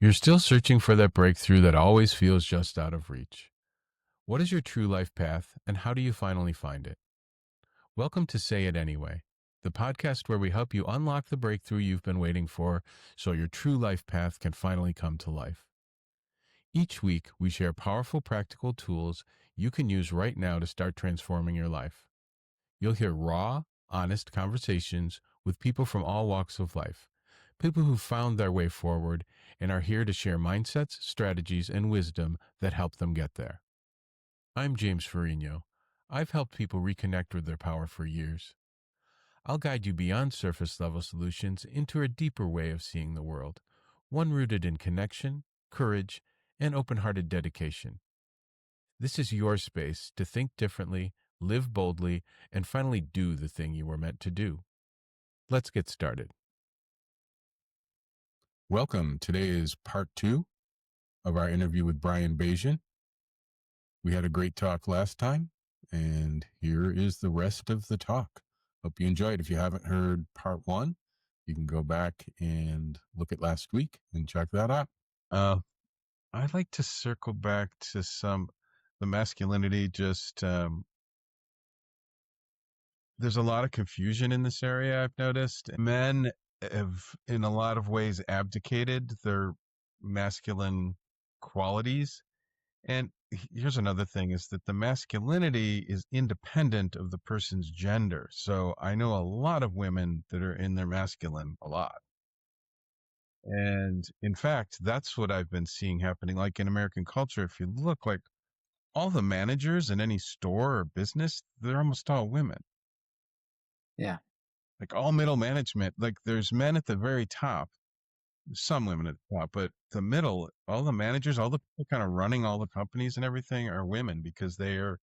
You're still searching for that breakthrough that always feels just out of reach. What is your true life path, and how do you finally find it? Welcome to Say It Anyway, the podcast where we help you unlock the breakthrough you've been waiting for so your true life path can finally come to life. Each week, we share powerful practical tools you can use right now to start transforming your life. You'll hear raw, honest conversations with people from all walks of life, people who found their way forward and are here to share mindsets, strategies, and wisdom that help them get there. I'm James Ferrigno. I've helped people reconnect with their power for years. I'll guide you beyond surface level solutions into a deeper way of seeing the world, one rooted in connection, courage, and open hearted dedication. This is your space to think differently, live boldly, and finally do the thing you were meant to do. Let's get started. Welcome. Today is part 2 of our interview with Brian Bajan. We had a great talk last time, and here is the rest of the talk. Hope you enjoyed. If you haven't heard part 1, you can go back and look at last week and check that out. I'd like to circle back to the masculinity. There's a lot of confusion in this area, I've noticed. Men have, in a lot of ways, abdicated their masculine qualities. And here's another thing is that the masculinity is independent of the person's gender. So I know a lot of women that are in their masculine a lot. And in fact, that's what I've been seeing happening. Like in American culture, if you look, like all the managers in any store or business, they're almost all women. Yeah. Like all middle management, like there's men at the very top, some women at the top, but the middle, all the managers, all the people kind of running all the companies and everything are women because they're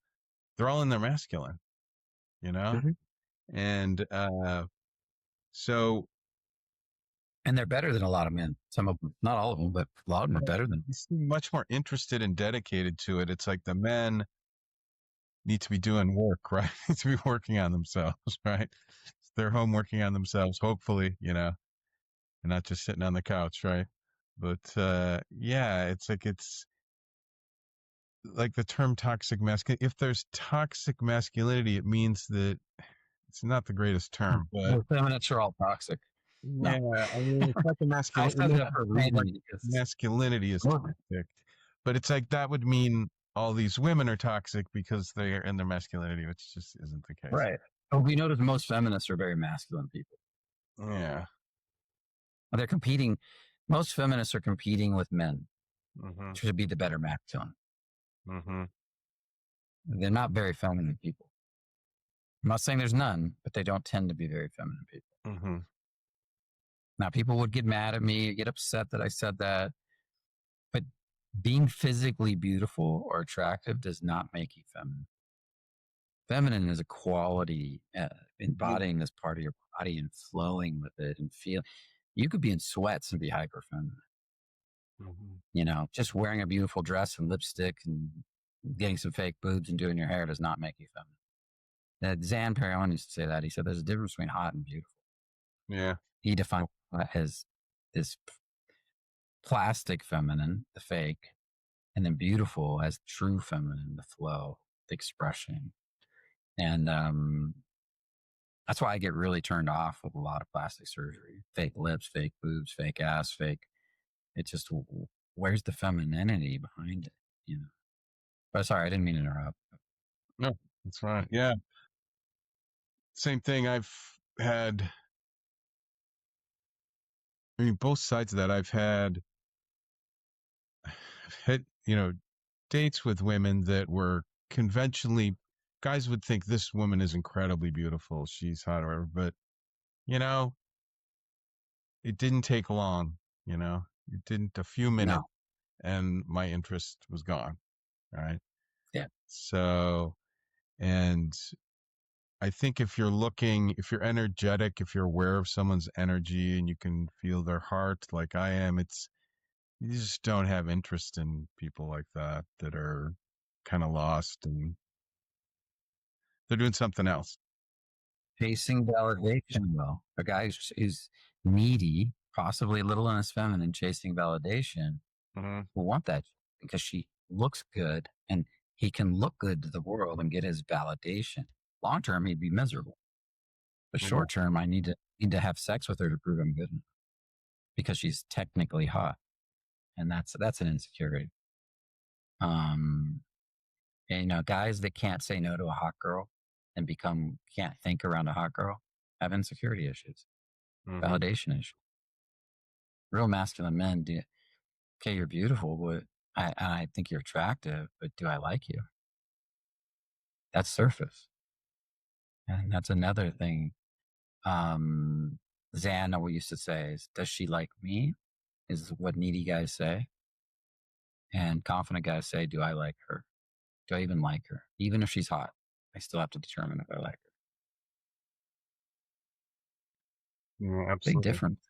all in their masculine, you know? Mm-hmm. And so And they're better than a lot of men. Some of them, not all of them, but a lot of them are better than. you seem much more interested and dedicated to it. It's like the men need to be doing work, right? Need to be working on themselves, right? They're home working on themselves, hopefully, and not just sitting on the couch, right? But yeah, it's like the term toxic masculinity. If there's toxic masculinity, it means that it's not the greatest term, but Well, feminists are all toxic. yeah, No, I mean, it's like the I masculinity. said that for a Like reason. Because, masculinity is toxic, but it's like that would mean all these women are toxic because they are in their masculinity, which just isn't the case. right. But we notice most feminists are very masculine people. Yeah. They're competing. Most feminists are competing with men Mm-hmm. to be the better masculine. Mm-hmm. They're not very feminine people. I'm not saying there's none, but they don't tend to be very feminine people. Mm-hmm. Now, people would get mad at me, get upset that I said that. But being physically beautiful or attractive does not make you feminine. Feminine is a quality, embodying this part of your body and flowing with it and feel. You could be in sweats and be hyper feminine. Mm-hmm. Just wearing a beautiful dress and lipstick and getting some fake boobs and doing your hair does not make you feminine. Zan Perrion used to say that. He said there's a difference between hot and beautiful. Yeah. He defined it as this plastic feminine, the fake, and then beautiful as true feminine, the flow, the expression. And that's why I get really turned off with a lot of plastic surgery. Fake lips, fake boobs, fake ass, fake. It just, where's the femininity behind it? But sorry, I didn't mean to interrupt. No, that's right. Yeah. Same thing. I've had, both sides of that. I've had, dates with women that were conventionally, guys would think this woman is incredibly beautiful. She's hot or whatever, but, it didn't take long, it didn't, a few minutes, and my interest was gone. Right. Yeah. So, and I think if you're energetic, if you're aware of someone's energy and you can feel their heart like I am, you just don't have interest in people like that are kind of lost and they're doing something else. Chasing validation, though. A guy is needy possibly a little less feminine, chasing validation, Mhm. will want that because she looks good and he can look good to the world and get his validation. Long term, he'd be miserable. But Yeah. short term, I need to have sex with her to prove I'm good enough because she's technically hot, and that's an insecurity. Um, and guys that can't say no to a hot girl and can't think around a hot girl have insecurity issues, Mhm. validation issues. Real masculine men do. Okay, you're beautiful, but I think you're attractive, but do I like you? That's surface, and that's another thing. Um, Xana, we used to say, is, "Does she like me?" Is what needy guys say, and confident guys say, "Do I like her? Do I even like her? Even if she's hot, I still have to determine if I like her." Yeah, Big absolutely. difference.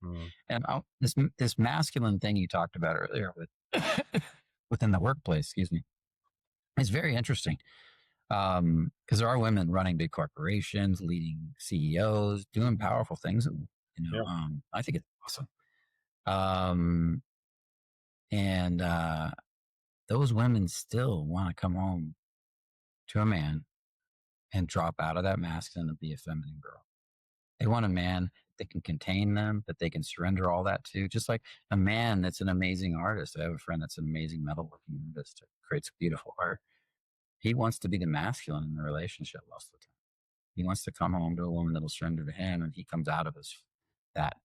Mm. And this masculine thing you talked about earlier with within the workplace, excuse me, is very interesting. Because there are women running big corporations, leading CEOs, doing powerful things. Yeah. I think it's awesome. Um, and those women still want to come home to a man and drop out of that masculine and be a feminine girl. They want a man that can contain them, that they can surrender all that to. Just like a man that's an amazing artist. I have a friend that's an amazing metalworking artist that creates beautiful art. He wants to be the masculine in the relationship most of the time. He wants to come home to a woman that'll surrender to him, and he comes out of his that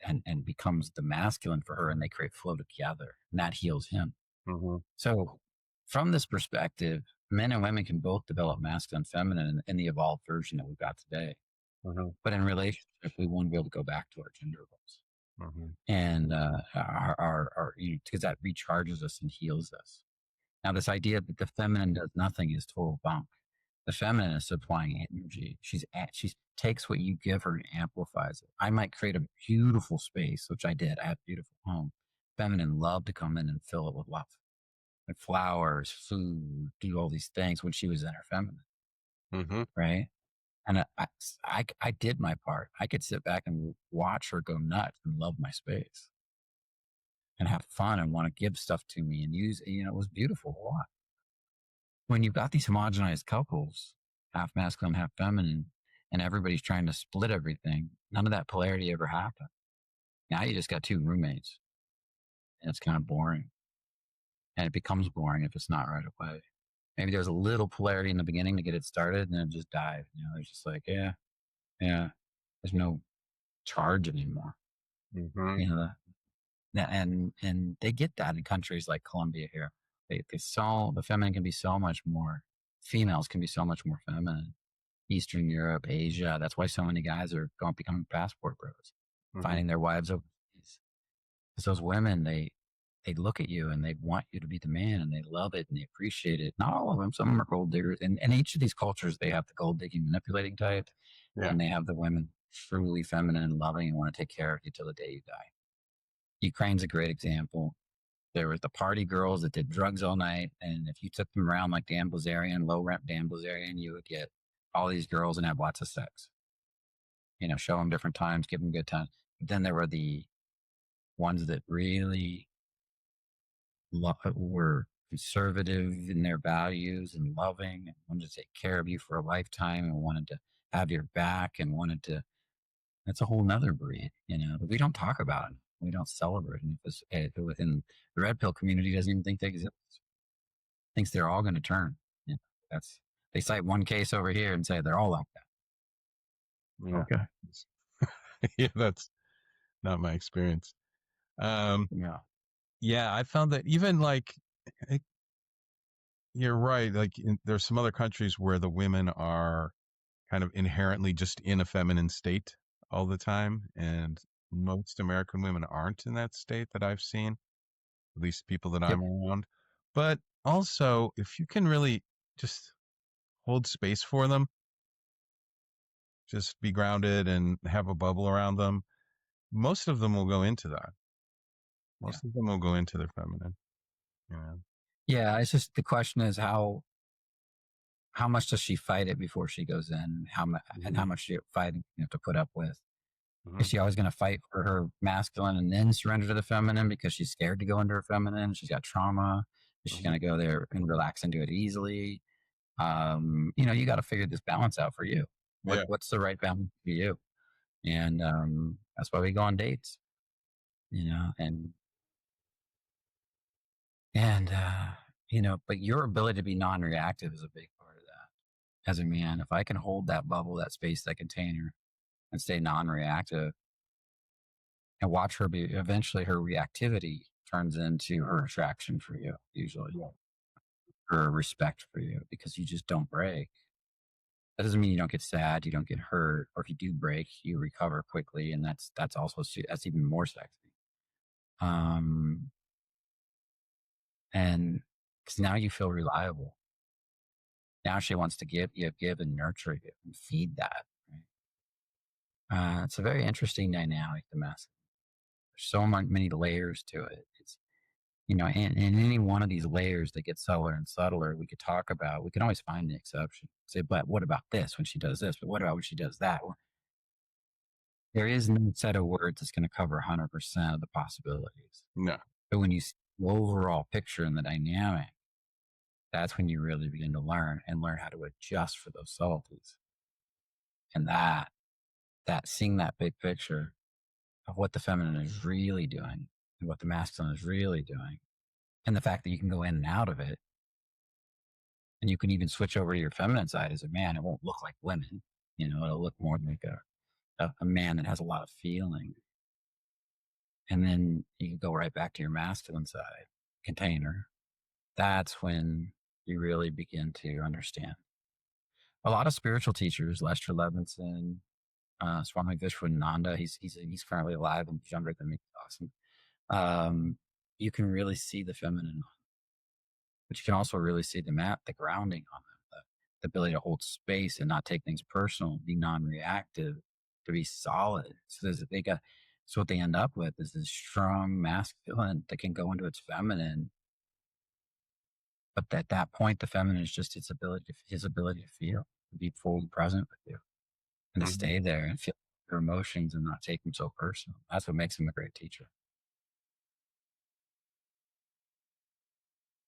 and becomes the masculine for her, and they create flow together, and that heals him. Mhm. So, from this perspective, men and women can both develop masculine and feminine in the evolved version that we've got today. Mhm. But in relationship, we want to be able to go back to our gender roles, Mhm. and because that recharges us and heals us. Now, this idea that the feminine does nothing is total bunk. The feminine is supplying energy. She takes what you give her and amplifies it. I might create a beautiful space, which I did. I had a beautiful home. Feminine love to come in and fill it with love, like flowers, food, do all these things when she was in her feminine, Mhm. right? And I did my part. I could sit back and watch her go nuts and love my space and have fun and want to give stuff to me and use. It was beautiful a lot. When you've got these homogenized couples, half masculine, half feminine, and everybody's trying to split everything, none of that polarity ever happened. Now you just got two roommates, and it's kind of boring. And it becomes boring if it's not right away. Maybe there's a little polarity in the beginning to get it started, and then it just died. It's just like, yeah, yeah, there's no charge anymore. Mhm. You know, and they get that in countries like Colombia here. The feminine can be so much more. Females can be so much more feminine. Eastern Europe, Asia. That's why so many guys are going becoming passport bros, Mhm. finding their wives overseas. Because those women, they look at you and they want you to be the man, and they love it and they appreciate it. Not all of them. Some of them are gold diggers, and each of these cultures, they have the gold digging, manipulating type, Yeah. and they have the women truly feminine and loving and want to take care of you till the day you die. Ukraine's a great example. There were the party girls that did drugs all night, and if you took them around like Dan Blazarian, low rent Dan Blazarian, you would get all these girls and have lots of sex. Show them different times, give them good time. But then there were the ones that really were conservative in their values and loving and wanted to take care of you for a lifetime and wanted to have your back and wanted to. That's a whole nother breed, but we don't talk about it. We don't celebrate it. Within the red pill community doesn't even think they exist. Thinks they're all going to turn. That's they cite one case over here and say they're all like that. Yeah. Okay. Yeah, that's not my experience. Um, Yeah. yeah, I found that even like I- you're right. Like there's some other countries where the women are kind of inherently just in a feminine state all the time, and most American women aren't in that state that I've seen, at least people that Yep. I'm around. But also, if you can really just hold space for them, just be grounded and have a bubble around them, most of them will go into that. Yeah. Most of them will go into their feminine. Yeah. Yeah. It's just the question is how much does she fight it before she goes in? And how Mhm. much fighting you have to put up with? Is Hmm. she always going to fight for her masculine and then surrender to the feminine because she's scared to go into her feminine? She's got trauma. Is she Hmm. going to go there and relax into it easily? You got to figure this balance out for you. Yeah. What's the right balance for you? And that's why we go on dates, and and but your ability to be non-reactive is a big part of that. As a man, if I can hold that bubble, that space, that container, and stay non-reactive, and watch her be, eventually her reactivity turns into her attraction for you, usually Yeah. her respect for you, because you just don't break. That doesn't mean you don't get sad, you don't get hurt, or if you do break, you recover quickly, and that's also that's even more sexy. Um, and because now you feel reliable. Now she wants to give, and nurture you and feed that. Right? It's a very interesting dynamic, the masculine. There's so many layers to it. It's and any one of these layers that get subtler and subtler, we could talk about. We can always find the exception. Say, but what about this when she does this? But what about when she does that? Well, there is no set of words that's going to cover 100% of the possibilities. No. But when you see the overall picture and the dynamic, that's when you really begin to learn how to adjust for those subtleties. And that seeing that big picture of what the feminine is really doing and what the masculine is really doing, and the fact that you can go in and out of it, and you can even switch over to your feminine side as a man. It won't look like women, it'll look more like a man that has a lot of feeling. And then you can go right back to your masculine side container. That's when you really begin to understand. A lot of spiritual teachers, Lester Levinson, Swami Vishwananda, he's currently alive and he's younger than me. Awesome. You can really see the feminine, but you can also really see the grounding on them, the ability to hold space and not take things personal, be non-reactive, to be solid. So what they end up with is this strong masculine that can go into its feminine, but at that point, the feminine is just his ability to feel, to be fully present with you, and to Hmm. stay there and feel your emotions and not take them so personal. That's what makes him a great teacher.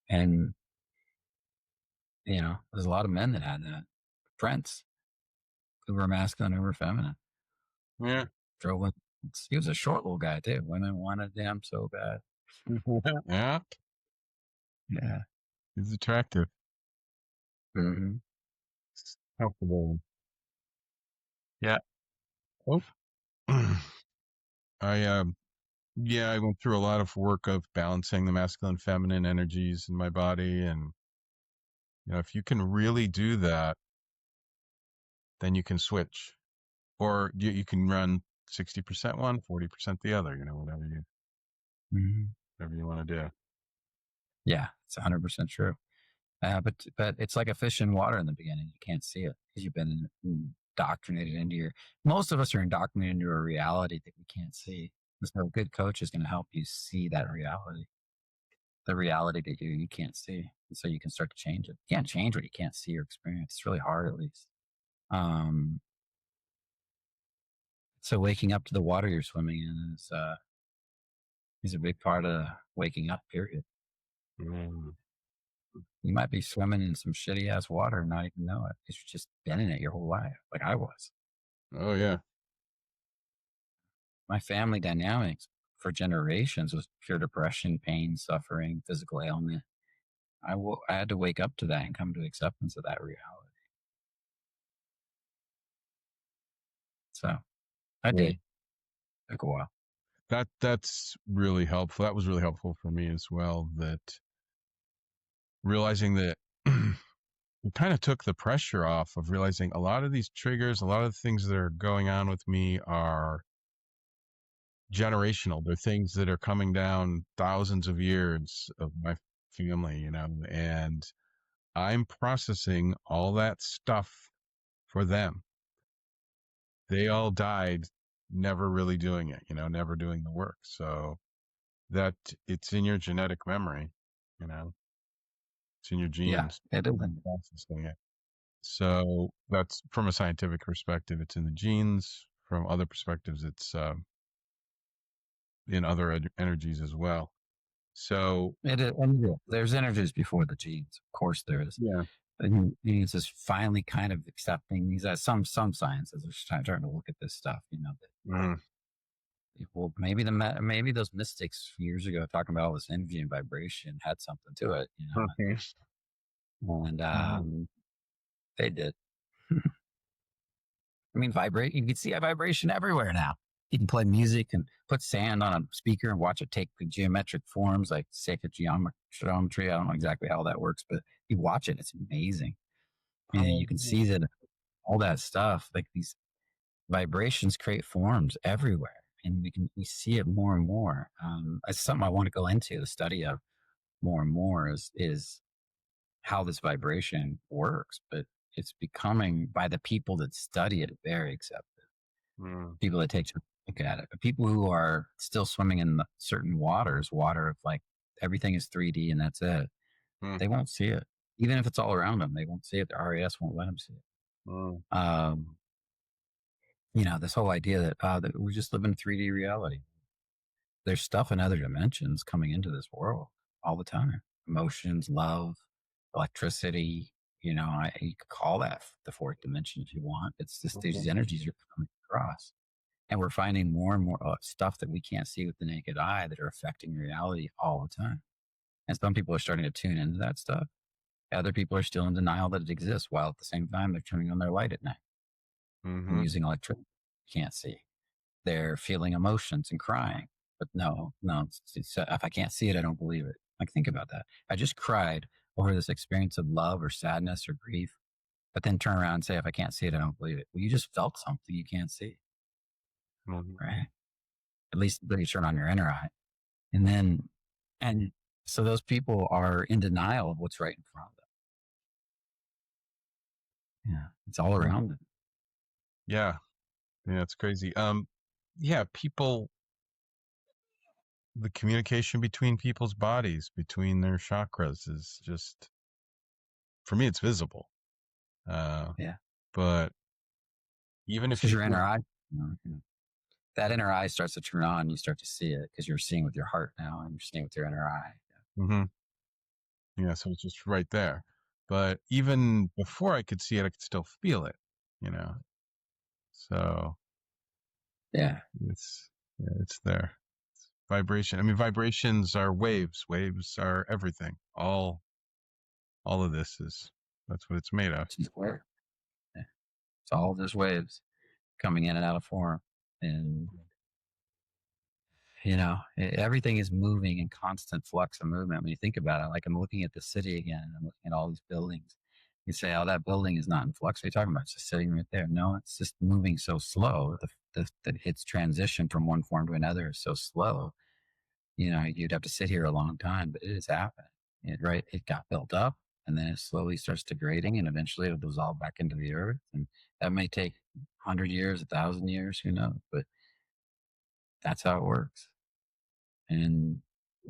And there's a lot of men that had that. Prince, who were masculine, who were feminine. Yeah. Drove with. He was a short little guy too. Women wanted him so bad. Yeah. Yeah. He's attractive. Hmm. Comfortable. Yeah. Oh. I went through a lot of work of balancing the masculine and feminine energies in my body. And, if you can really do that, then you can switch, or you can run 60% one, 40% the other, Hmm. whatever you want to do. Yeah, it's 100% true. But it's like a fish in water in the beginning. You can't see it because you've been indoctrinated into your. Most of us are indoctrinated into a reality that we can't see. And so a good coach is going to help you see that reality, the reality that you can't see, and so you can start to change it. You can't change what you can't see or experience. It's really hard, at least. Um, so waking up to the water you're swimming in is a big part of waking up. Period. Mm. You might be swimming in some shitty ass water and not even know it. Because you've just been in it your whole life, like I was. Oh, yeah. My family dynamics for generations was pure depression, pain, suffering, physical ailment. I had to wake up to that and come to acceptance of that reality. So I Yeah. did. Took a while. That's really helpful. That was really helpful for me as well. That realizing that it kind of took the pressure off of realizing a lot of these triggers, a lot of the things that are going on with me are generational. They're things that are coming down thousands of years of my family, and I'm processing all that stuff for them. They all died never really doing it, never doing the work. So that it's in your genetic memory, you know, it's in your Yeah, genes, it is. processing it. So that's from a scientific perspective, it's in the genes. from other perspectives, it's in other energies as well. So There's energies before the genes. Of course there is. yeah. And he's just finally kind of accepting these. Some sciences are starting to look at this stuff. Mm. Well, maybe those mystics years ago talking about all this energy and vibration had something to it. Okay. And Mhm. they did. I mean, vibrate. You can see a vibration everywhere now. You can play music and put sand on a speaker and watch it take geometric forms like sacred geometry. I don't know exactly how that works, but you watch it, it's amazing. And you can see that all that stuff, like these vibrations create forms everywhere. And we see it more and more. It's something I want to go into the study of more and more is how this vibration works, but it's becoming by the people that study it very accepted. Mm. People that take a look at it, but people who are still swimming in certain water of like everything is 3D and that's it. Mm. They won't see it, even if it's all around them. They won't see it. The RAS won't let them see it. Mm. Um, this whole idea that we just live in 3D reality. There's stuff in other dimensions coming into this world all the time. Emotions, love, electricity. You could call that the fourth dimension if you want. It's just these energies are coming across. And we're finding more and more stuff that we can't see with the naked eye that are affecting reality all the time. And some people are starting to tune into that stuff. Other people are still in denial that it exists, while at the same time they're turning on their light at night and Mm-hmm. using electricity. Can't see. They're feeling emotions and crying. But no, if I can't see it, I don't believe it. Like, think about that. I just cried over this experience of love or sadness or grief, but then turn around and say, if I can't see it, I don't believe it. Well, you just felt something you can't see, Mm-hmm. right? At least until you turn on your inner eye. And so those people are in denial of what's right in front of them. Yeah. It's all around them. Yeah. Yeah, it's crazy. Yeah, people, the communication between people's bodies, between their chakras is just, for me, it's visible. Yeah. But even It's if because you your inner can't, eye, that inner eye starts to turn on. You start to see it because you're seeing with your heart now and you're seeing with your inner eye. hmm yeah, so it's just right there. But even before I could see it, I could still feel it, you know. So Yeah. it's yeah, it's there. Vibration. I mean, vibrations are waves. Waves are everything. All of this is that's what it's made of. It's It's all just waves coming in and out of form. And, everything is moving in constant flux of movement. When you think about it, like I'm looking at the city again, and I'm looking at all these buildings. You say, oh, that building is not in flux. What are you talking about? It's just sitting right there. No, it's just moving so slow. Its transition from one form to another is so slow. You'd have to sit here a long time, but it is happening. It got built up and then it slowly starts degrading and eventually it'll dissolve back into the earth. And that may take 100 years, 1,000 years, who knows? But that's how it works. And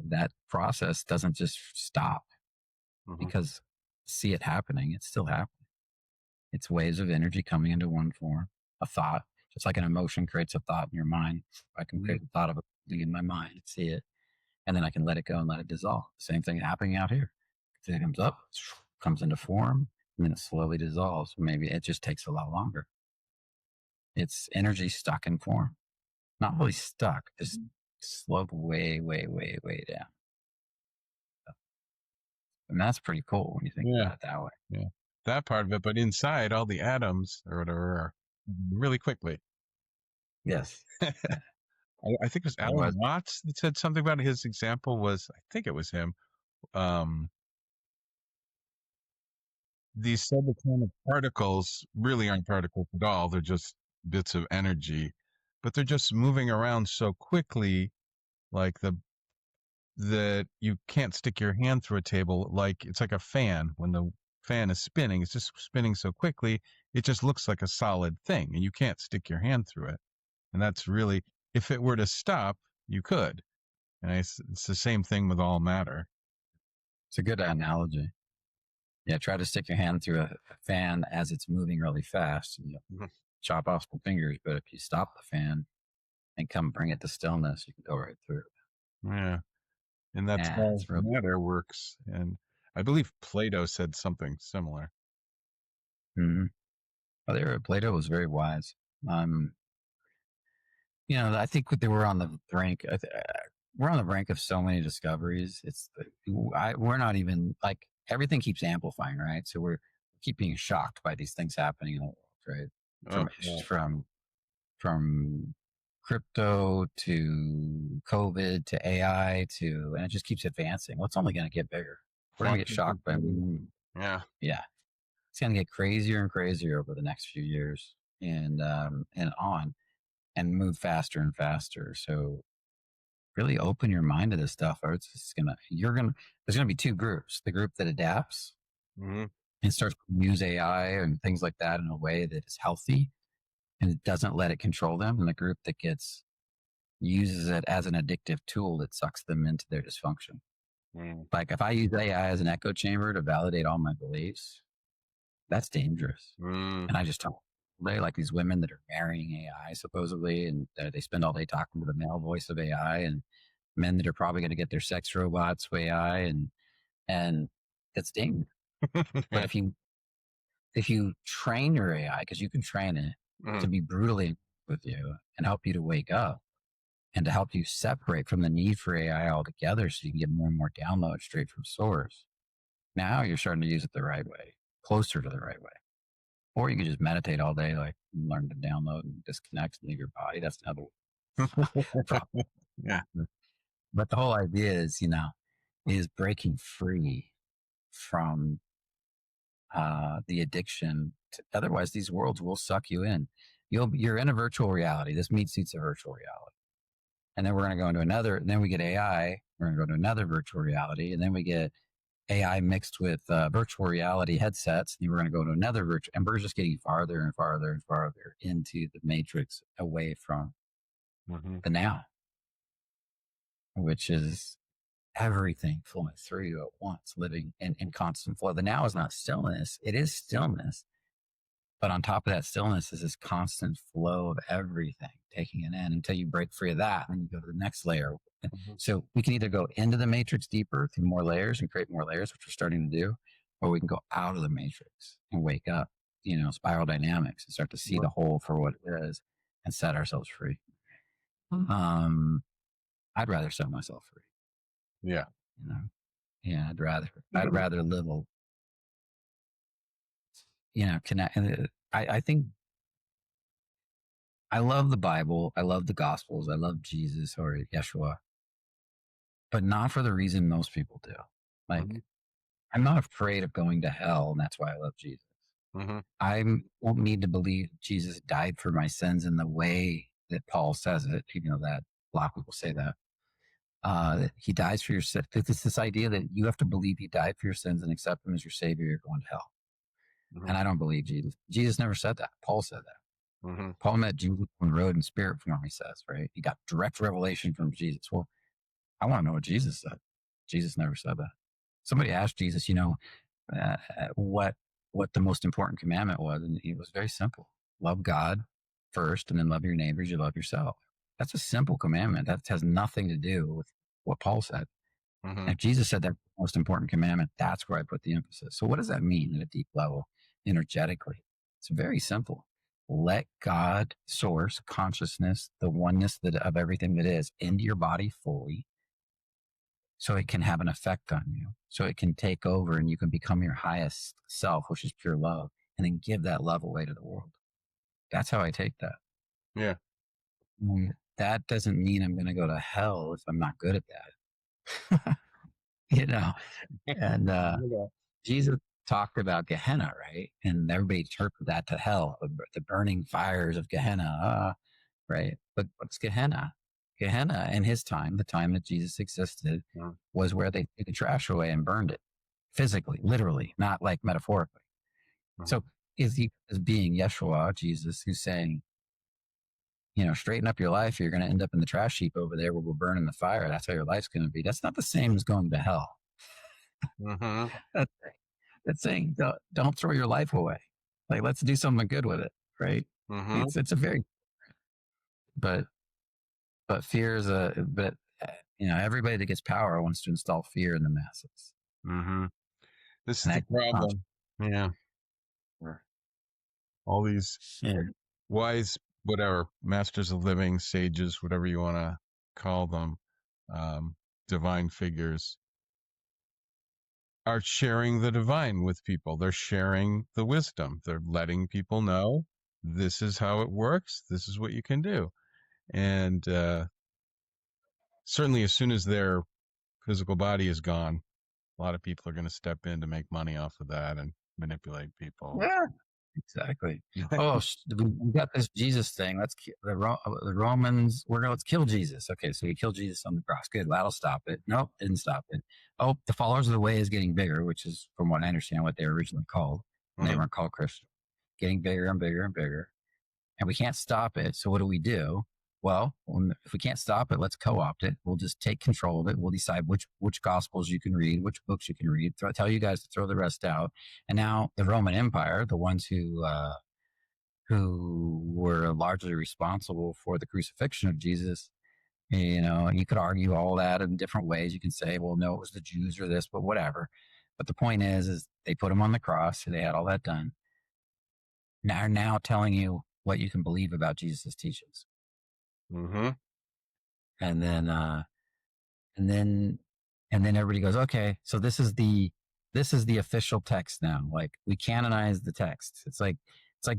that process doesn't just stop hmm because see it happening. It's still happening. It's waves of energy coming into one form, a thought, just like an emotion creates a thought in your mind. I can create a thought of it in my mind and see it, and then I can let it go and let it dissolve. Same thing happening out here. It comes up, comes into form, and then it slowly dissolves. Maybe it just takes a lot longer. It's energy stuck in form, not really stuck, just slowed way, way, way, way down. And that's pretty cool when you think Yeah, about it that way. yeah, that part of it. But inside, all the atoms or whatever are really quickly. Yes. I think it was Alan Otherwise, Watts that said something about it. His example was, I think it was him. Um, these subatomic particles really aren't particles at all. They're just bits of energy, but they're just moving around so quickly, like that you can't stick your hand through a table. Like it's like a fan. When the fan is spinning, it's just spinning so quickly, it just looks like a solid thing, and you can't stick your hand through it. And that's really, if it were to stop, you could. And it's the same thing with all matter. it's a good analogy. Yeah, try to stick your hand through a fan as it's moving really fast. chop off some fingers, but if you stop the fan and come bring it to stillness, you can go right through. Yeah. And that's Yeah, how it's real. matter works. And I believe Plato said something similar. Mm-hmm. Well, Plato was very wise. Um, I think they were on the brink. We're on the brink of so many discoveries. We're not even like everything keeps amplifying, right? So we're keep being shocked by these things happening in the world, right? Oh, From yeah. from crypto to COVID to AI and it just keeps advancing. Well, it's only going to get bigger. We're going to get Quantum shocked by, computing. Yeah. yeah, it's going to get crazier and crazier over the next few years and on and move faster and faster. So really open your mind to this stuff or it's just there's going to be two groups: the group that adapts Mm-hmm. and starts to use AI and things like that in a way that is healthy and it doesn't let it control them, and the group that uses it as an addictive tool that sucks them into their dysfunction. Mm. Like if I use AI as an echo chamber to validate all my beliefs, that's dangerous. Mm. And I just talk they like these women that are marrying AI supposedly, and they spend all day talking to the male voice of AI, and men that are probably going to get their sex robots with AI, and that's dangerous. But Yeah. if you train your AI, because you can train it to Mm. be brutally with you and help you to wake up and to help you separate from the need for AI altogether so you can get more and more downloads straight from source. Now you're starting to use it the right way, closer to the right way. Or you can just meditate all day, like learn to download and disconnect and leave your body. That's another problem. Yeah. But the whole idea is breaking free from the addiction. Otherwise, these worlds will suck you in. You're in a virtual reality. This meat suit's a virtual reality. And then we're going to go into another, and then we get AI. We're going to go to another virtual reality. And then we get AI mixed with virtual reality headsets. And we're going to go to another virtual, and we're just getting farther and farther and farther into the matrix away from Mm-hmm. the now, which is everything flowing through you at once, living in constant flow. The now is not stillness, it is stillness. But on top of that stillness is this constant flow of everything, taking it in until you break free of that. And then you go to the next layer. Mm-hmm. So we can either go into the matrix deeper through more layers and create more layers, which we're starting to do, or we can go out of the matrix and wake up, spiral dynamics and start to see the whole for what it is and set ourselves free. Um, I'd rather set myself free. Yeah. Yeah, I'd rather live connect. And I think I love the Bible. I love the Gospels. I love Jesus or Yeshua, but not for the reason most people do. Like, Mm-hmm. I'm not afraid of going to hell, and that's why I love Jesus. Mm-hmm. I won't need to believe Jesus died for my sins in the way that Paul says it, even though that a lot of people say that. That he dies for your sins. It's this idea that you have to believe he died for your sins and accept him as your savior, you're going to hell. Mm-hmm. And I don't believe Jesus. Jesus never said that. Paul said that. Mm-hmm. Paul met Jesus on the road in spirit form, he says, right? He got direct revelation from Jesus. Well, I want to know what Jesus said. Jesus never said that. Somebody asked Jesus, uh, what what the most important commandment was, and it was very simple: love God first, and then love your neighbors. You love yourself. That's a simple commandment. That has nothing to do with what Paul said. Mm-hmm. If Jesus said that most important commandment, that's where I put the emphasis. So what does that mean at a deep level, energetically? It's very simple. Let God, source, consciousness, the oneness of everything that is, into your body fully so it can have an effect on you. So it can take over and you can become your highest self, which is pure love, and then give that love away to the world. That's how I take that. Yeah. That doesn't mean I'm going to go to hell if I'm not good at that. you know, and Yeah. Jesus talked about Gehenna, right? And everybody interpreted that to hell, the burning fires of Gehenna, right? But what's Gehenna? Gehenna in his time, the time that Jesus existed, Mm. was where they took the trash away and burned it physically, literally, not like metaphorically. Mhm. So is he as being Yeshua, Jesus, who's saying, straighten up your life. You're going to end up in the trash heap over there where we'll burn in the fire. That's how your life's going to be. That's not the same as going to hell. Mhm. That's saying don't throw your life away. Like, let's do something good with it, right? Mm-hmm. It's a very, but fear is everybody that gets power wants to install fear in the masses, Mm-hmm. This is and the that problem. Yeah. All these yeah. wise, whatever, masters of living, sages, whatever you want to call them, um, divine figures, are sharing the divine with people. They're sharing the wisdom. They're letting people know this is how it works. This is what you can do. And certainly, as soon as their physical body is gone, a lot of people are going to step in to make money off of that and manipulate people. Yeah, exactly. Oh, we got this Jesus thing. The Romans. Let's kill Jesus. Okay, so we kill Jesus on the cross. Good, that'll stop it. Nope, didn't stop it. Oh, the followers of the way is getting bigger, which is, from what I understand, what they were originally called. And they Mhm. weren't called Christians. Getting bigger and bigger and bigger, and we can't stop it. So what do? Well, if we can't stop it, let's co-opt it. We'll just take control of it. We'll decide which gospels you can read, which books you can read. Tell you guys to throw the rest out. And now the Roman Empire, the ones who were largely responsible for the crucifixion of Jesus, and you could argue all that in different ways. You can say, well, no, it was the Jews or this, but whatever. But the point is they put him on the cross. They had all that done. Now telling you what you can believe about Jesus' teachings. Mhm. And then and then everybody goes, okay, so this is the official text now. Like, we canonize the text. It's like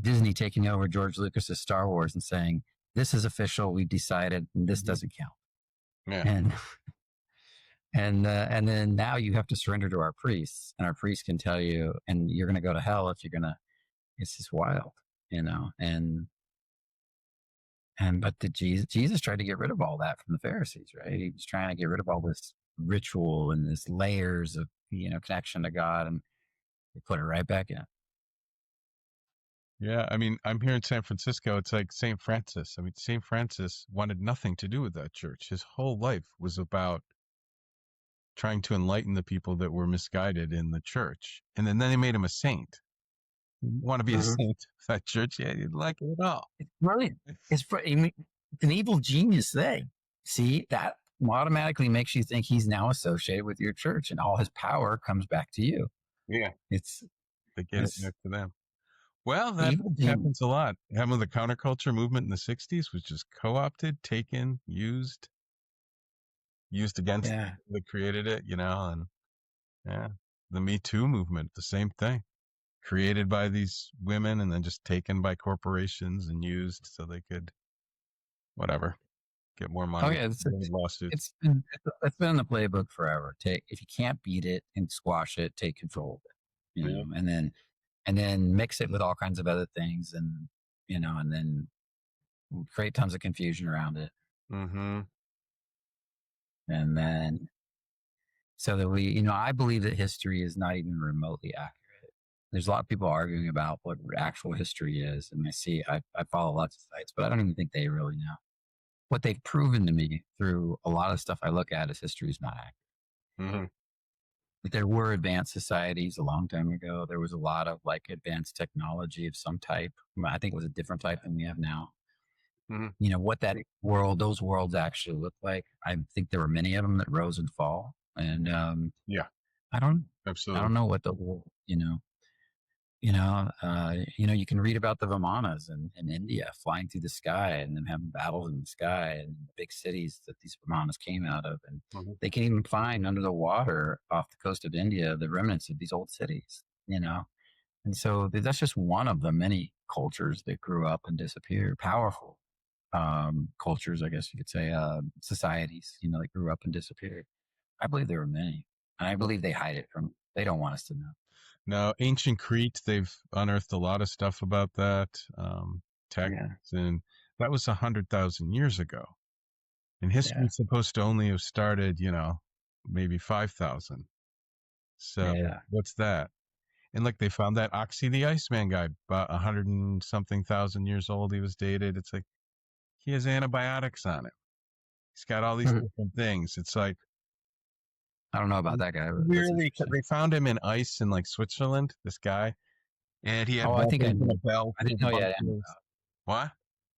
Disney taking over George Lucas's Star Wars and saying, this is official, we decided, and this doesn't count. Yeah. And and then now you have to surrender to our priests, and our priests can tell you, and you're going to go to hell if you're going to. It's just wild, but Jesus tried to get rid of all that from the Pharisees, right? He was trying to get rid of all this ritual and this layers of connection to God, and they put it right back in. Yeah. I mean, I'm here in San Francisco. It's like St. Francis. I mean, St. Francis wanted nothing to do with that church. His whole life was about trying to enlighten the people that were misguided in the church. And then they made him a saint. You want to be a saint of that church? Yeah, you'd like it at all. It's brilliant. It's an evil genius thing. See, that automatically makes you think he's now associated with your church, and all his power comes back to you. Yeah. It's They get it this back to them. Well, that evil genius. happens a lot. Happened with the counterculture movement in the 60s was just co-opted, taken, used against the Yeah. people that created it, and yeah. The Me Too movement, the same thing. Created by these women and then just taken by corporations and used so they could, whatever, get more Oh money. yeah, Lawsuits. it's been in the playbook forever. If you can't beat it and squash it, take control of it, Yeah. and then mix it with all kinds of other things, and and then create tons of confusion around it, Mm-hmm. and then so that I believe that history is not even remotely accurate. There's a lot of people arguing about what actual history is, and I follow lots of sites, but I don't even think they really know. What they've proven to me through a lot of stuff I look at is history is not accurate. Mm-hmm. But there were advanced societies a long time ago. There was a lot of like advanced technology of some type. I think it was a different type than we have now. Mm-hmm. What those worlds actually look like. I think there were many of them that rose and fall. And Yeah, I don't, I absolutely. don't know what you can read about the Vimanas in India flying through the sky and them having battles in the sky and the big cities that these Vimanas came out of. And Mm-hmm. they can even find under the water off the coast of India the remnants of these old cities. And so that's just one of the many cultures that grew up and disappeared. Powerful cultures, I guess you could say, societies, that grew up and disappeared. I believe there were many. And I believe they hide it they don't want us to know. Now, ancient Crete, they've unearthed a lot of stuff about that. Yeah. Texts, and that was 100,000 years ago. And Yeah. history's supposed to only have started, maybe 5,000. So Yeah. what's that? And like they found that Oxy the Iceman guy, about 100 and something thousand years old. He was dated. It's like he has antibiotics on him. He's got all these different things. It's like I don't know about that guy, but that's really, interesting. they found him in ice in like Switzerland. This guy, and he had Oh, I think I weapons and a knew. belt I with didn't a know you bunch had of. antibiotics. What?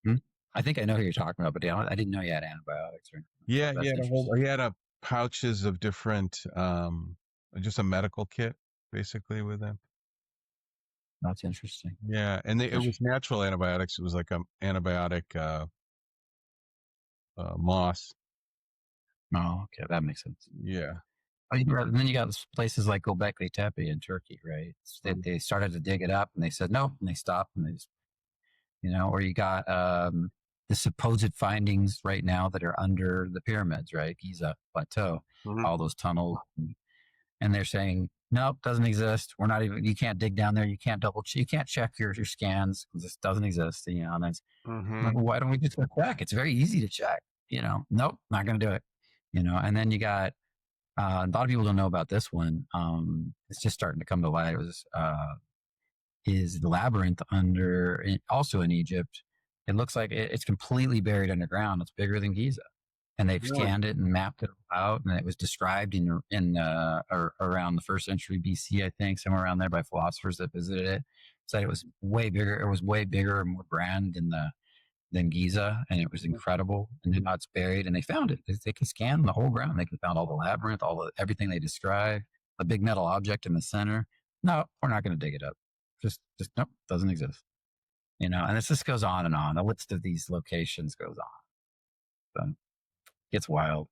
Hmm? I think I know who you're talking about, but I didn't know you had antibiotics or anything like that. Yeah, That's interesting. he had a pouches of different, just a medical kit basically with him. That's interesting. Yeah, and it Because was natural antibiotics. It was like a antibiotic moss. oh, okay, that makes sense. Yeah. Oh, and then you got places like Göbekli Tepe in Turkey, right? Mhm. They started to dig it up, and they said nope, and they stopped, and they just, or you got the supposed findings right now that are under the pyramids, right? Giza Plateau, Mhm. all those tunnels, and they're saying nope, doesn't exist. We're not even. You can't dig down there. You can't you can't check your scans. This doesn't exist. And it's like, Mhm. well, why don't we just go check? It's very easy to check. Nope, not going to do it. And then you got a lot of people don't know about this one. It's just starting to come to light. It was is the labyrinth also in Egypt. It looks like it's completely buried underground. It's bigger than Giza, and they've Really? scanned it and mapped it out. And it was described in or around the first century BC, I think, somewhere around there by philosophers that visited it. Said it was way bigger. It was way bigger and more grand than Giza, and it was Mhm. incredible. And now it's buried, and they found it. They can scan the whole ground. They can find all the labyrinth, everything they describe, a big metal object in the center. No, we're not going to dig it up. Just nope, doesn't exist. And this just goes on and on. The list of these locations goes on. So it gets wild,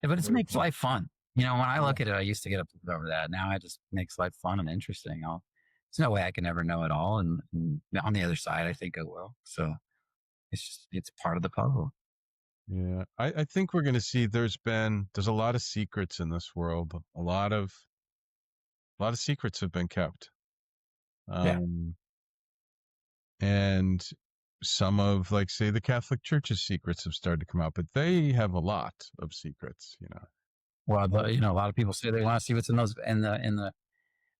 but it makes life fun. When I Yeah. look at it, I used to get upset over that. Now it just makes life fun and interesting. There's no way I can ever know it all, and on the other side, I think I will. So it's part of the puzzle. Yeah. I think we're going to see there's a lot of secrets in this world. A lot of secrets have been kept. Yeah. Um, and some of, like, say, the Catholic Church's secrets have started to come out, but they have a lot of secrets. Well, Oh. a lot of people say they want to see what's in those in the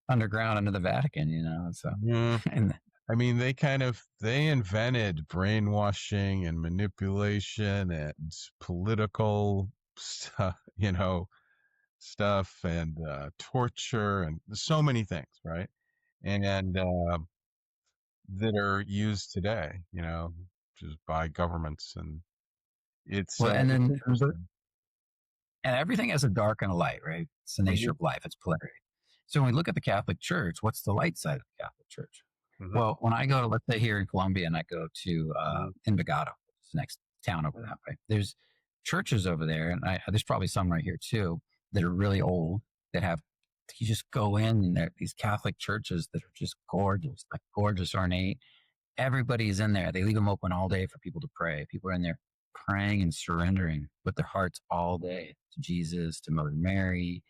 underground under the Vatican. So Yeah. and I mean, they invented brainwashing and manipulation and political stuff and torture and so many things, right? And that are used today, just by governments, and well, it's interesting. and everything has a dark and a light, right? It's the nature Mhm. of life. It's polarity. So when we look at the Catholic Church, what's the light side of the Catholic Church? Mhm. Well, when I go, let's say here in Colombia, and I go to Mhm. Envigado, which is the next town over that way, there's churches over there, and there's probably some right here too that are really old that have. You just go in, and there these Catholic churches that are just gorgeous, like gorgeous, ornate. Everybody's in there. They leave them open all day for people to pray. People are in there praying and surrendering with their hearts all day to Jesus, to Mother Mary.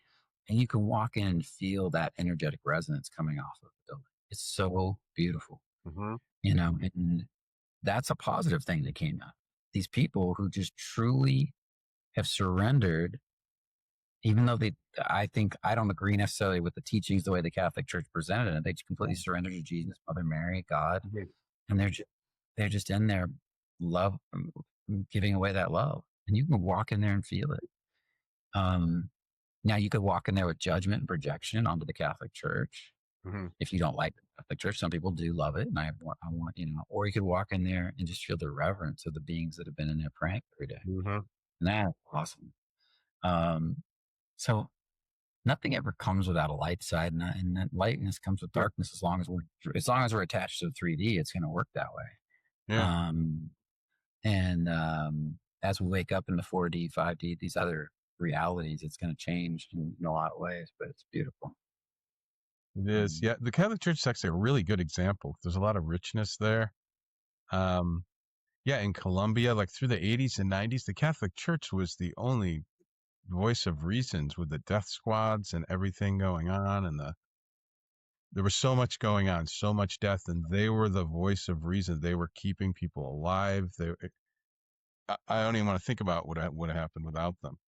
And you can walk in and feel that energetic resonance coming off of the building. It's so beautiful, Mhm. and that's a positive thing that came out. These people who just truly have surrendered, even though I think I don't agree necessarily with the teachings the way the Catholic Church presented it. They completely surrendered to Jesus, Mother Mary, God, Mhm. and they're just in there, love, giving away that love, and you can walk in there and feel it. Um, Now you could walk in there with judgment and projection onto the Catholic Church Mhm. if you don't like the Catholic Church. Some people do love it, and I want or you could walk in there and just feel the reverence of the beings that have been in there praying every day, Mhm. and that's awesome. Um, so nothing ever comes without a light side, and that lightness comes with Yeah. darkness. As long as we're attached to the 3D, it's going to work that way. Yeah. Um, and as we wake up in the 4D, 5D, these other realities, it's going to change in a lot of ways, but it's beautiful. It is. Um, Yeah. The Catholic Church is actually a really good example. There's a lot of richness there. Um, yeah, in Colombia, like through the 80s and 90s, the Catholic Church was the only voice of reasons with the death squads and everything going on, and there was so much going on, so much death, and they were the voice of reason. They were keeping people alive. I don't even want to think about what would have happened without them.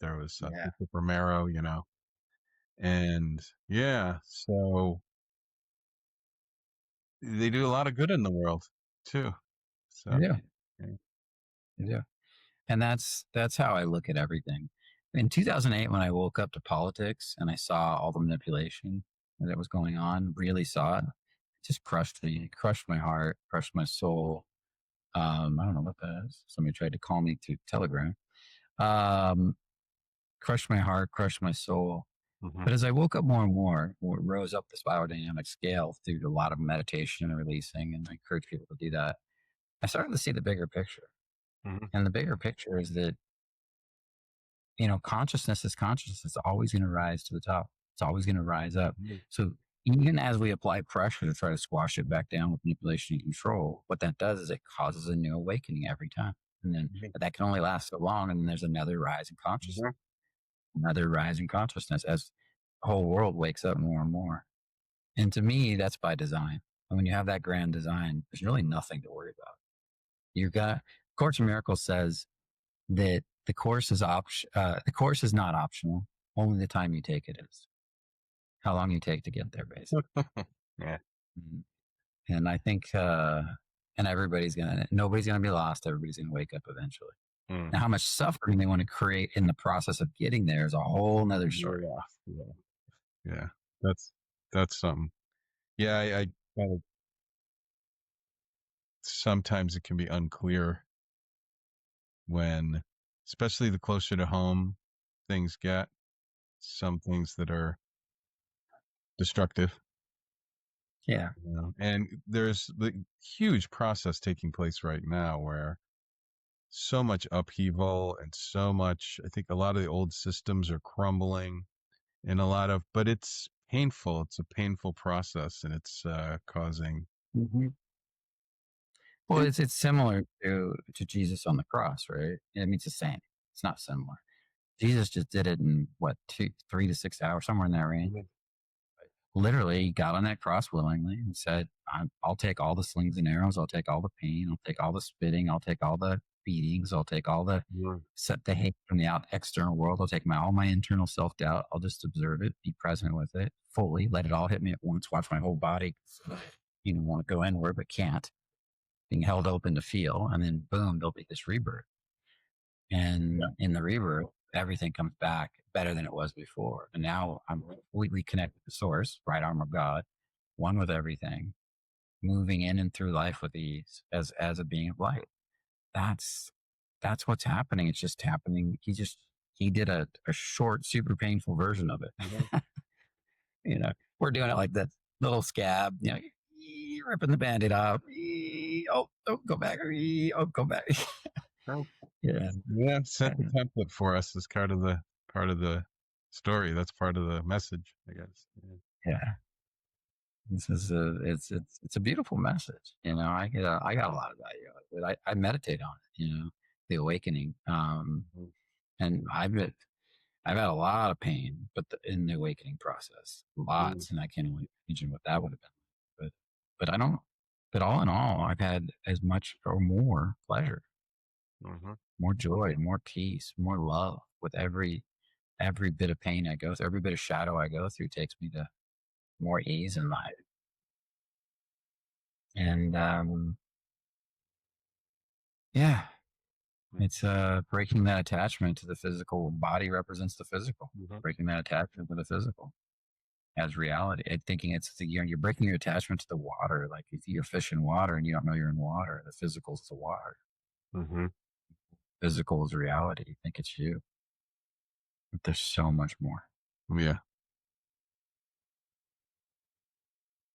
There was yeah, Bishop Romero, and yeah, so they do a lot of good in the world too. So yeah, yeah. yeah. And that's how I look at everything. In 2008, when I woke up to politics and I saw all the manipulation that was going on, really saw it, it just crushed me. It crushed my heart, crushed my soul. I don't know what that is. Somebody tried to call me through Telegram. Um, crushed my heart, crushed my soul. Hmm. But as I woke up more and more, rose up this biodynamic scale through a lot of meditation and releasing, and I encourage people to do that, I started to see the bigger picture. Hmm. And the bigger picture is that, consciousness is consciousness. It's always going to rise to the top. It's always going to rise up. So even as we apply pressure to try to squash it back down with manipulation and control, what that does is it causes a new awakening every time. And then but that can only last so long. And then there's another rise in consciousness, Hmm. another rise in consciousness as the whole world wakes up more and more. And to me, that's by design. And when you have that grand design, there's really nothing to worry about. You've got Course in Miracles says that the course is not optional. Only the time you take it is. How long you take to get there, basically. Yeah. Mhm. And I think, and nobody's gonna be lost. Everybody's gonna wake up eventually. Mm. Now, how much suffering they want to create in the process of getting there is a whole nother story. Yeah. Yeah. Yeah. That's something. Yeah. I kind of, sometimes it can be unclear when, especially the closer to home things get, some things that are destructive, Yeah. and there's the huge process taking place right now where so much upheaval and so much, I think a lot of the old systems are crumbling and but it's painful. It's a painful process, and it's causing. hmm Well, It, it's similar to Jesus on the cross, right? I mean, it's the same. It's not similar. Jesus just did it in what 3 to 6 hours, somewhere in that range. Literally, he got on that cross willingly and said, I'll take all the slings and arrows. I'll take all the pain. I'll take all the spitting. I'll take all the beatings. I'll take all the Mm. set the hate from the external world. I'll take all my internal self doubt. I'll just observe it, be present with it fully, let it all hit me at once. Watch my whole body, want to go inward but can't, being held open to feel, and then boom, there'll be this rebirth. Yeah. And in the rebirth, everything comes back better than it was before. And now I'm completely connected to source, right arm of God, one with everything, moving in and through life with ease as a being of light. That's that's what's happening. It's just happening. He did a short, super painful version of Mhm. it. We're doing it like that little scab, ripping the band-aid off. Oh, go back. Oh, go back. Oh, Yeah. yeah, set the template for us as part of the story. That's part of the message, I guess. Yeah. Yeah. This is it's a beautiful message. I got a lot of value out of it. I meditate on it, the awakening. Mhm. And I've had a lot of pain, but in the awakening process, Mhm. lots, and I can't only imagine what that would have been. But I don't. But all in all, I've had as much or more pleasure, Mhm. more joy, more peace, more love with every bit of pain I go through, every bit of shadow I go through takes me to more ease in life. And yeah, it's breaking that attachment to the physical body represents the physical, Mhm. breaking that attachment to the physical as reality. And thinking you're breaking your attachment to the water. Like if you're fish in water and you don't know you're in water, the physical is the water. Mhm. Physical is reality. You think it's you. But there's so much more. Yeah.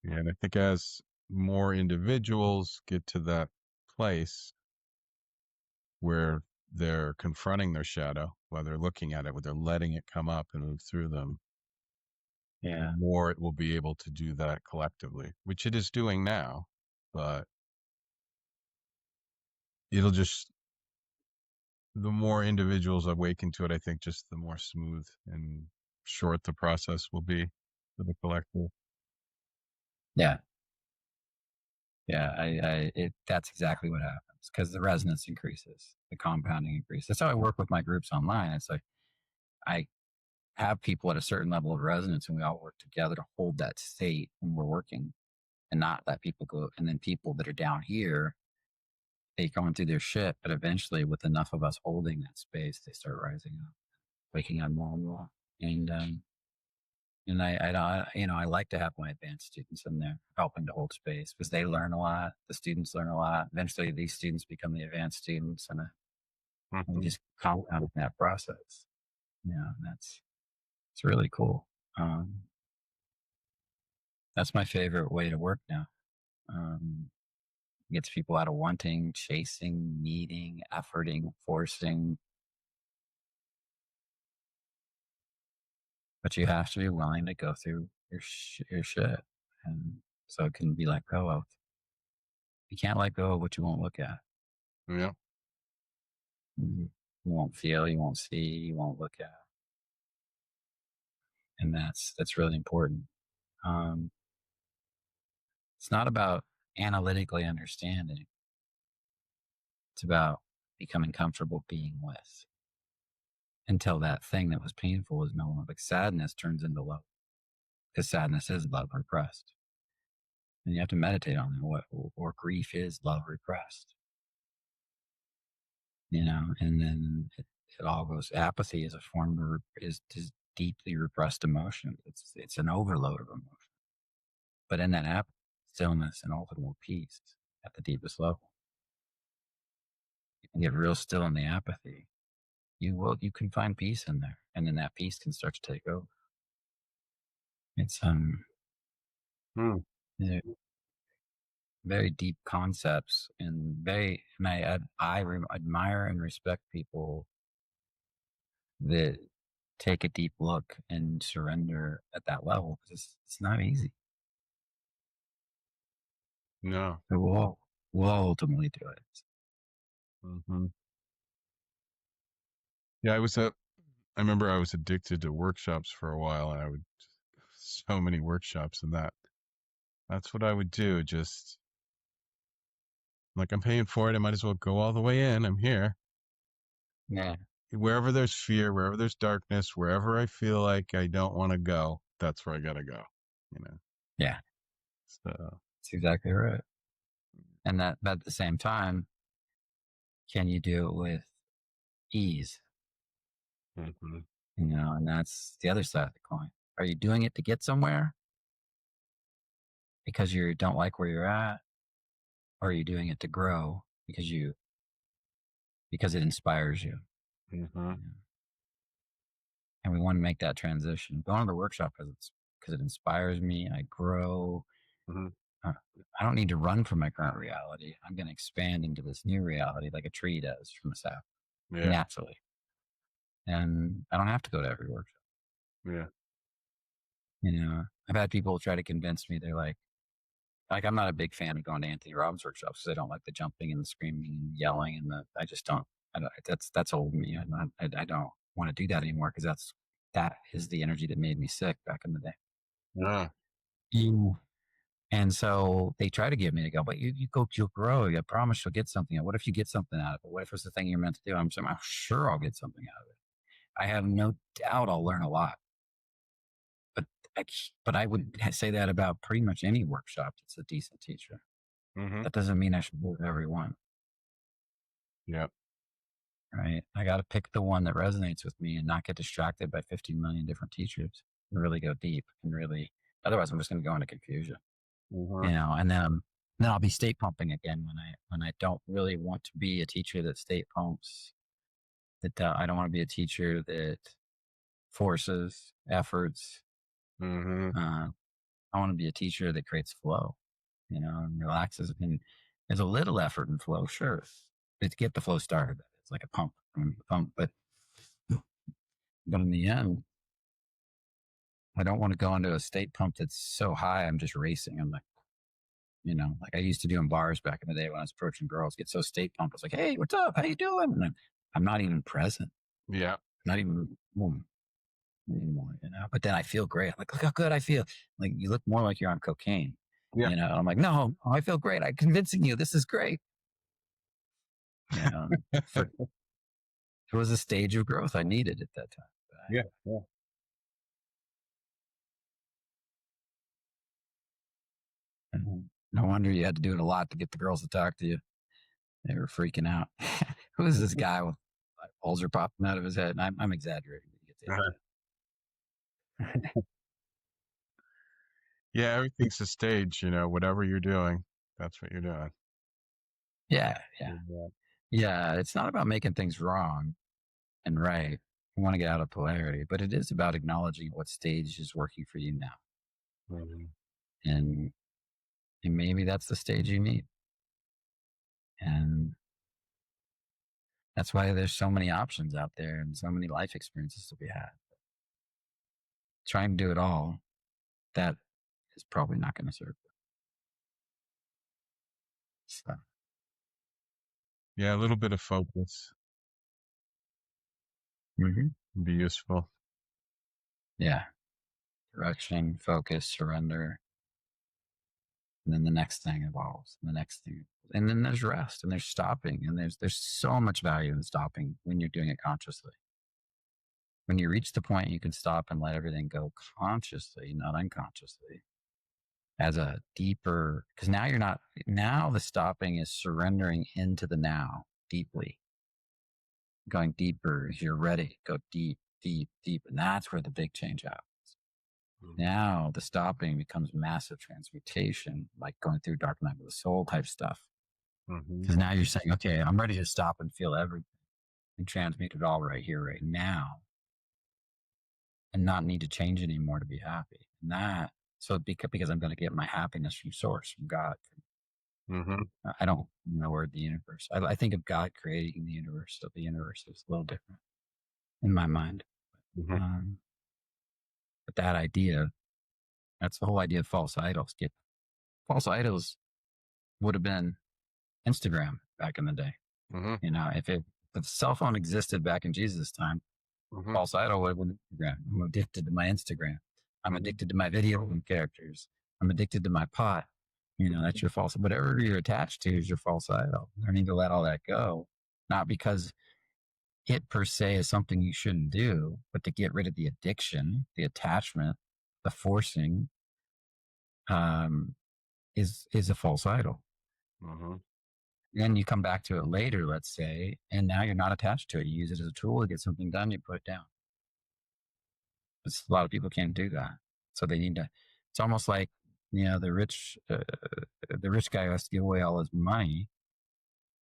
Yeah. And I think as more individuals get to that place where they're confronting their shadow, while they're looking at it, where they're letting it come up and move through them, the Yeah. more it will be able to do that collectively, which it is doing now. But it'll just, the more individuals awaken to it, I think just the more smooth and short the process will be for the collective. Yeah. Yeah. That's exactly what happens because the resonance increases, the compounding increases. That's how I work with my groups online. It's like I have people at a certain level of resonance and we all work together to hold that state when we're working and not let people go. And then people that are down here, they going through their shit, but eventually with enough of us holding that space, they start rising up, waking up more and more. And And I don't, I like to have my advanced students in there helping to hold space because they learn a lot. The students learn a lot. Eventually, these students become the advanced students, and we Mhm. just compound in that process. And it's really cool. Um, that's my favorite way to work now. Um, gets people out of wanting, chasing, needing, efforting, forcing. But you have to be willing to go through your shit, and so it can be let go of. You can't let go of what you won't look at. Yeah. You won't feel, you won't see, you won't look at, and that's really important. Um, it's not about analytically understanding. It's about becoming comfortable being with until that thing that was painful is no longer. Like sadness turns into love because sadness is love repressed, and you have to meditate on it. What or grief is love repressed, and then it all goes. Apathy is a form of is deeply repressed emotion. It's an overload of emotion. But in that stillness and ultimate peace at the deepest level, you can get real still in the apathy. You can find peace in there, and then that peace can start to take over. It's Mm. they're very deep concepts and admire and respect people that take a deep look and surrender at that level because it's not easy. No. But we'll ultimately do it. Hmm. Yeah, I remember I was addicted to workshops for a while, and I would so many workshops, and that's what I would do. Just like I'm paying for it, I might as well go all the way in. I'm here. Yeah, Wherever there's fear, wherever there's darkness, wherever I feel like I don't want to go, that's where I gotta go. You know. yeah, So. that's exactly right. And that but at the same time, can you do it with ease? Hmm. And that's the other side of the coin. Are you doing it to get somewhere because you don't like where you're at? Or are you doing it to grow because it inspires you? Hmm. Yeah. And we want to make that transition. Going to the workshop because it inspires me. I grow. Hmm. Uh, I don't need to run from my current reality. I'm going to expand into this new reality like a tree does from a sap Yeah. naturally. And I don't have to go to every workshop. Yeah. I've had people try to convince me. They're like I'm not a big fan of going to Anthony Robbins workshops because I don't like the jumping and the screaming and yelling and I just don't. I don't that's old me. I don't want to do that anymore because that is the energy that made me sick back in the day. Yeah. You and so they try to get me to go, but you go, you'll grow. I promise you'll get something. What if you get something out of it? What if it's the thing you're meant to do? I'm saying, I'm sure I'll get something out of it. I have no doubt I'll learn a lot. But I, but I would say that about pretty much any workshop that's a decent teacher. Hmm. That doesn't mean I should go to every one, Yeah. right? I got to pick the one that resonates with me and not get distracted by 50 million different teachers and really go deep and really, otherwise I'm just going to go into confusion, Hmm. and then I'll be state pumping again when I don't really want to be a teacher that state pumps, that I don't want to be a teacher that forces efforts. Hmm. Uh, I want to be a teacher that creates flow, and relaxes. And there's a little effort and flow, sure, but to get the flow started. It's like a pump, but in the end, I don't want to go into a state pump that's so high I'm just racing. I'm like I used to do in bars back in the day when I was approaching girls, get so state pumped. It's like, hey, what's up? How you doing? And I'm not even present, Yeah. not even anymore, But then I feel great. I'm like, look how good I feel. Like you look more like you're on cocaine, Yeah. I'm like, no, I feel great. I'm convincing you this is great. For it was a stage of growth I needed at that time. Yeah. Yeah. No wonder you had to do it a lot to get the girls to talk to you. They were freaking out. Who is this guy with holes are popping out of his head? And I'm exaggerating. But you get the Uh-huh. idea. Yeah, everything's a stage, whatever you're doing, that's what you're doing. Yeah, yeah, Yeah. yeah. It's not about making things wrong and right. You want to get out of polarity, but it is about acknowledging what stage is working for you now, Mhm. and maybe that's the stage you need. And that's why there's so many options out there and so many life experiences to be had. Trying to do it all, that is probably not going to serve you. So, Yeah, a little bit of focus mhm. would be useful. Yeah, direction, focus, surrender, and then the next thing evolves, and the next thing, and then there's rest, and there's stopping, and there's so much value in stopping when you're doing it consciously. When you reach the point you can stop and let everything go consciously, not unconsciously, as a deeper, because now you're not, now the stopping is surrendering into the now deeply, going deeper as you're ready, go deep, deep, deep. And that's where the big change happens. Mhm. Now the stopping becomes massive transmutation, like going through dark night of the soul type stuff. Mhm. Because now you're saying, okay, I'm ready to stop and feel everything and transmute it all right here, right now, and not need to change anymore to be happy. And that, so because I'm going to get my happiness from source, from God. Mhm. I don't know the word the universe. I think of God creating the universe. So the universe is a little different in my mind. Mhm. Um, but that idea, that's the whole idea of false idols. Get false idols would have been Instagram back in the day. Mhm. You know, if the cell phone existed back in Jesus' time, Mhm. false idol would have been Instagram. I'm addicted to my Instagram. I'm Mhm. addicted to my video game characters. I'm addicted to my pot. You know, that's your false. Whatever you're attached to is your false idol. Learning to let all that go, not because it per se is something you shouldn't do, but to get rid of the addiction, the attachment, the forcing, um, is a false idol. Mhm. Then you come back to it later, let's say, and now you're not attached to it. You use it as a tool to get something done. You put it down. A lot of people can't do that, so they need to. It's almost like the rich guy who has to give away all his money.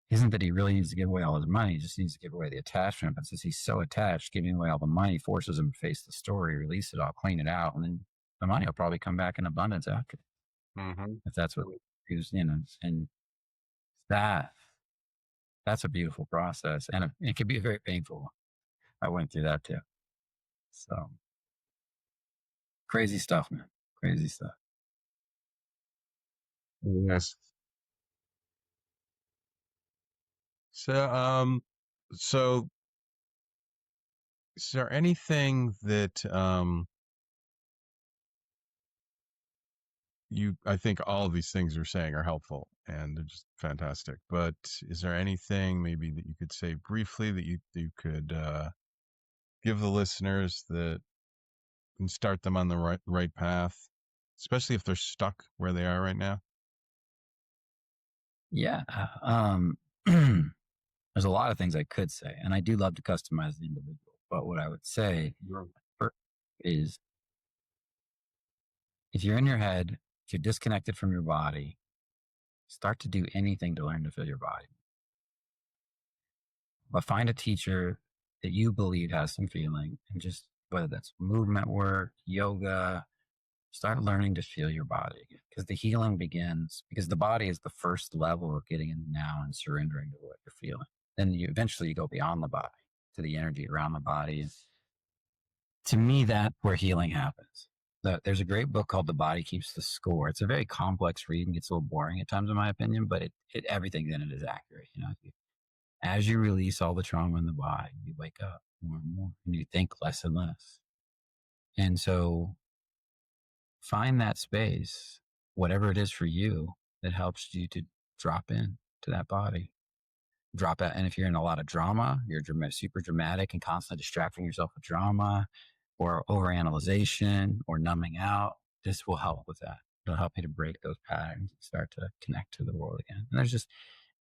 Isn't that he really needs to give away all his money? He just needs to give away the attachment. But since he's so attached, giving away all the money forces him to face the story, release it all, clean it out, and then the money will probably come back in abundance after, Mhm. if that's what he was, and that that's a beautiful process, and it can be very painful. I went through that too. So crazy stuff, man. Crazy stuff. Yes. So is there anything that I think all of these things you're saying are helpful and they're just fantastic. But is there anything maybe that you could say briefly that you could give the listeners that can start them on the right path, especially if they're stuck where they are right now? Yeah. There's a lot of things I could say, and I do love to customize the individual. But what I would say Sure. first is, if you're in your head, if you're disconnected from your body, start to do anything to learn to feel your body. But find a teacher that you believe has some feeling, and just, whether that's movement work, yoga, start learning to feel your body, because the healing begins, because the body is the first level of getting in the now and surrendering to what you're feeling. Then you eventually go beyond the body to the energy around the body. And to me, that's where healing happens. There's a great book called The Body Keeps the Score. It's a very complex read and gets a little boring at times, in my opinion, but everything in it is accurate. As you release all the trauma in the body, you wake up more and more, and you think less and less. And so find that space, whatever it is for you, that helps you to drop in to that body. Drop out. And if you're in a lot of drama, you're super dramatic and constantly distracting yourself with drama or overanalyzation or numbing out, this will help with that. It'll help you to break those patterns and start to connect to the world again.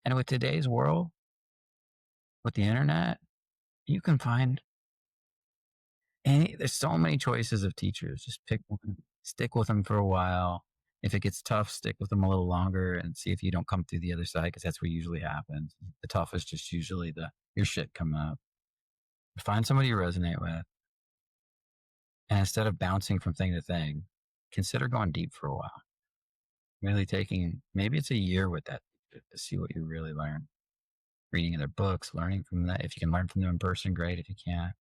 And with today's world, with the internet, you can find there's so many choices of teachers. Just pick one. Stick with them for a while. If it gets tough, stick with them a little longer and see if you don't come through the other side, because that's what usually happens. The tough is just usually your shit coming up. Find somebody you resonate with, and instead of bouncing from thing to thing, consider going deep for a while. Really taking, maybe it's a year with that to see what you really learn. Reading their books, learning from that. If you can learn from them in person, great. If you can't,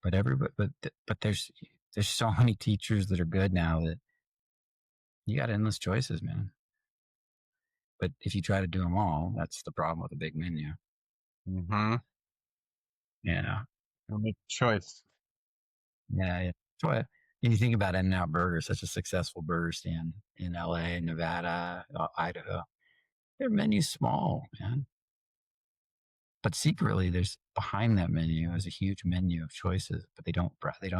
but there's so many teachers that are good now that you got endless choices, man. But if you try to do them all, that's the problem with a big menu. Mm-hmm. Yeah. You'll make a choice. Yeah. Yeah. So you think about In-N-Out Burger, such a successful burger stand in LA, Nevada, Idaho. Their menu's small, man. But secretly, there's behind that menu is a huge menu of choices, but they don't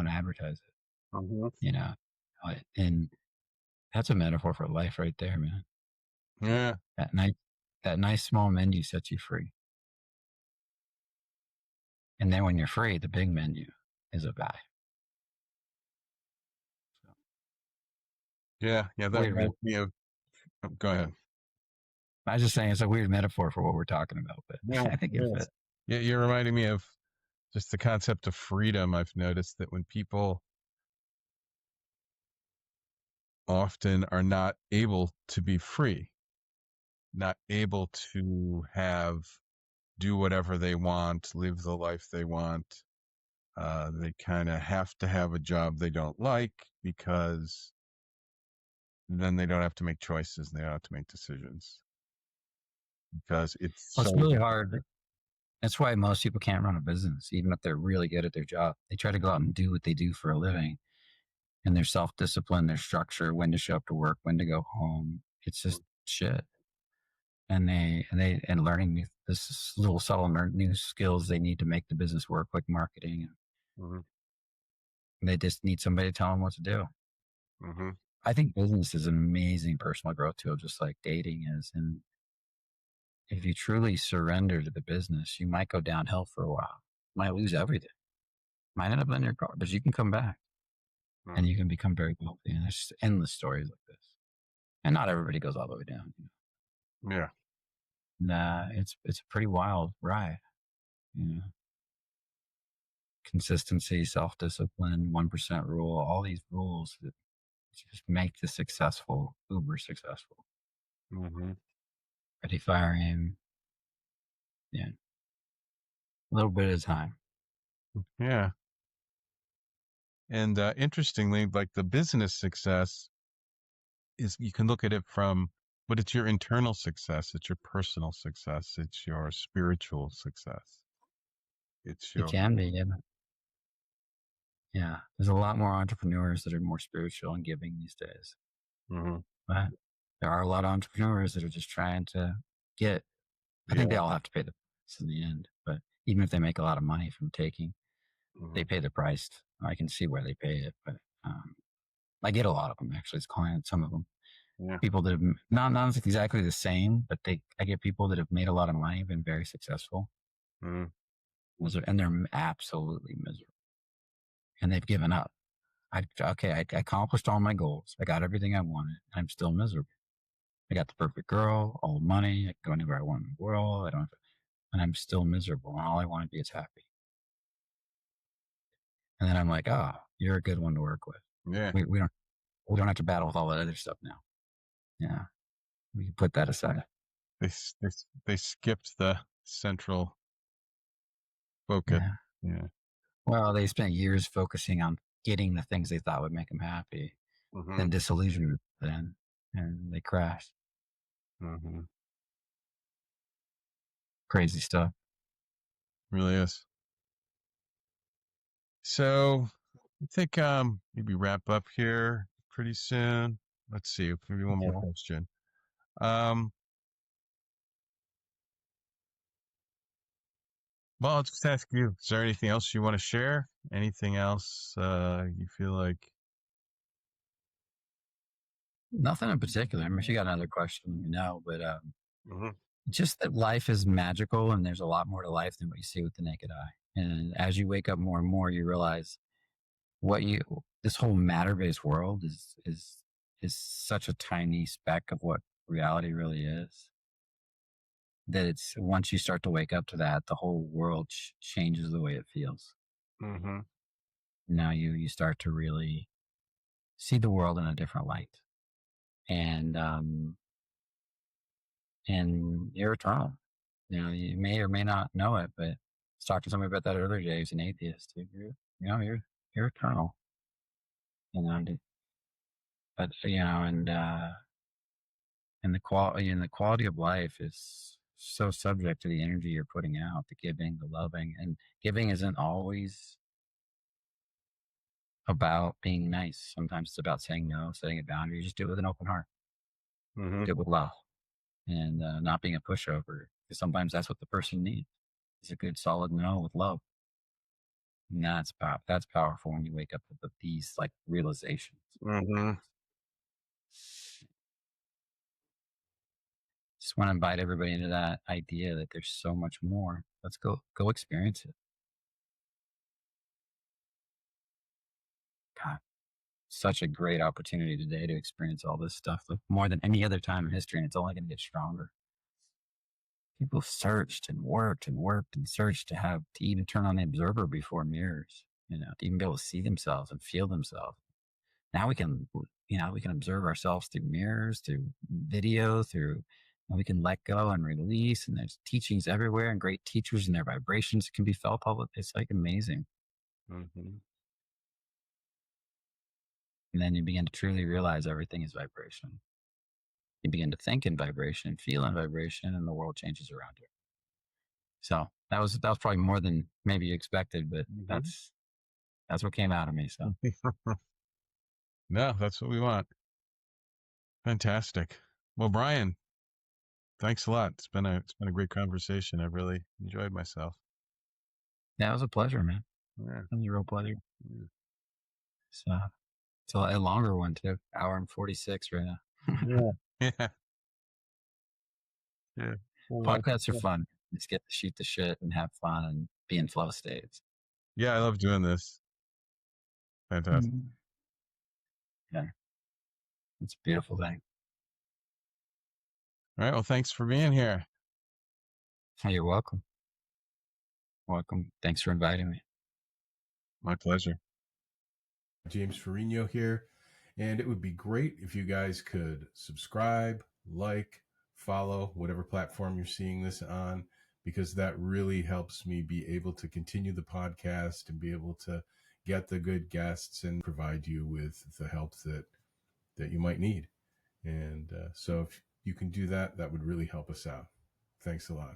advertise it. Mm-hmm. And that's a metaphor for life right there, man. Yeah. That nice small menu sets you free. And then when you're free, the big menu is a guy. So, Yeah. Yeah. That weird, man. reminds me of, go ahead. I was just saying it's a weird metaphor for what we're talking about, but Yeah. I think it fits. Yeah. You're reminding me of just the concept of freedom. I've noticed that when people often are not able to be free, not able to do whatever they want, live the life they want. They kind of have to have a job they don't like because then they don't have to make choices. They don't have to make decisions because it's Well, it's so. really hard. That's why most people can't run a business, even if they're really good at their job. They try to go out and do what they do for a living, and their self-discipline, their structure, when to show up to work, when to go home. It's just shit. And learning this little subtle new skills they need to make the business work, like marketing. Mm-hmm. They just need somebody to tell them what to do. Mm-hmm. I think business is an amazing personal growth tool, just like dating is. And if you truly surrender to the business, you might go downhill for a while. You might lose everything. Might end up in your car, but you can come back and you can become very wealthy. And there's just endless stories like this. And not everybody goes all the way down. Yeah. Nah, it's a pretty wild ride. Consistency, self-discipline, 1% rule, all these rules that just make the successful uber successful. Mm-hmm. Ready, fire, aim. Yeah. A little bit of time. Yeah. And interestingly, like the business success is, you can look at it but it's your internal success. It's your personal success. It's your spiritual success. It's It your, can be, yeah. Yeah. There's a lot more entrepreneurs that are more spiritual and giving these days. mm-hmm. But there are a lot of entrepreneurs that are just trying to get. I think they all have to pay the price in the end. But even if they make a lot of money from taking, Mm-hmm. they pay the price. I can see where they pay it, but I get a lot of them actually as clients. Some of them, people that have not exactly the same, but I get people that have made a lot of money, been very successful, Mm-hmm. and they're absolutely miserable, and they've given up. I accomplished all my goals. I got everything I wanted. I'm still miserable. I got the perfect girl, all the money. I can go anywhere I want in the world. I don't have to, and I'm still miserable. And all I want to be is happy. And then I'm like, oh, you're a good one to work with. Yeah. We don't have to battle with all that other stuff now. Yeah, we can put that aside. They skipped the central focus. Yeah. Yeah. Well, they spent years focusing on getting the things they thought would make them happy, Mm-hmm. then disillusionment, and they crashed. Mm-hmm. Crazy stuff. Really is. So I think maybe wrap up here pretty soon. Let's see, maybe one more question. Well, I'll just ask you, is there anything else you want to share? Anything else you feel like? Nothing in particular. I mean, if you got another question, let me know. But Mm-hmm. just that life is magical and there's a lot more to life than what you see with the naked eye. And as you wake up more and more, you realize this whole matter-based world is such a tiny speck of what reality really is, that it's once you start to wake up to that, the whole world changes the way it feels. Mm-hmm. Now you start to really see the world in a different light, and you're eternal. You may or may not know it, but I was talking to somebody about that earlier today. Who's an atheist. You're eternal. You know, but and the quality of life is so subject to the energy you're putting out, the giving, the loving, and giving isn't always about being nice. Sometimes it's about saying no, setting a boundary. Just do it with an open heart. Mm-hmm. Do it with love, and not being a pushover. Because sometimes that's what the person needs. Is a good, solid no with love. And that's powerful when you wake up with these like realizations. Mm-hmm. Just want to invite everybody into that idea that there's so much more. Let's go experience it. God, such a great opportunity today to experience all this stuff, like more than any other time in history, and it's only going to get stronger. People searched and worked and worked and searched to even turn on the observer before mirrors, to even be able to see themselves and feel themselves. Now we can observe ourselves through mirrors, through video, and we can let go and release. And there's teachings everywhere and great teachers and their vibrations can be felt public. It's like amazing. Mm-hmm. And then you begin to truly realize everything is vibration. You begin to think in vibration, feel in vibration, and the world changes around you. So that was probably more than maybe you expected, but Mm-hmm. that's what came out of me. So No, that's what we want. Fantastic. Well, Brian, thanks a lot. It's been a great conversation. I really enjoyed myself. yeah, it was a pleasure, man. Yeah. It was a real pleasure. Yeah. So it's a longer one too, hour and 46 right now. Yeah. Yeah. Yeah. Well, Podcasts are fun. Just get to shoot the shit and have fun and be in flow states. yeah, I love doing this. Fantastic. Yeah, it's a beautiful thing. All right. Well, thanks for being here. Hey, you're welcome. Welcome. Thanks for inviting me. My pleasure. James Ferrigno here. And it would be great if you guys could subscribe, like, follow whatever platform you're seeing this on, because that really helps me be able to continue the podcast and be able to get the good guests and provide you with the help that you might need. And so if you can do that, that would really help us out. Thanks a lot.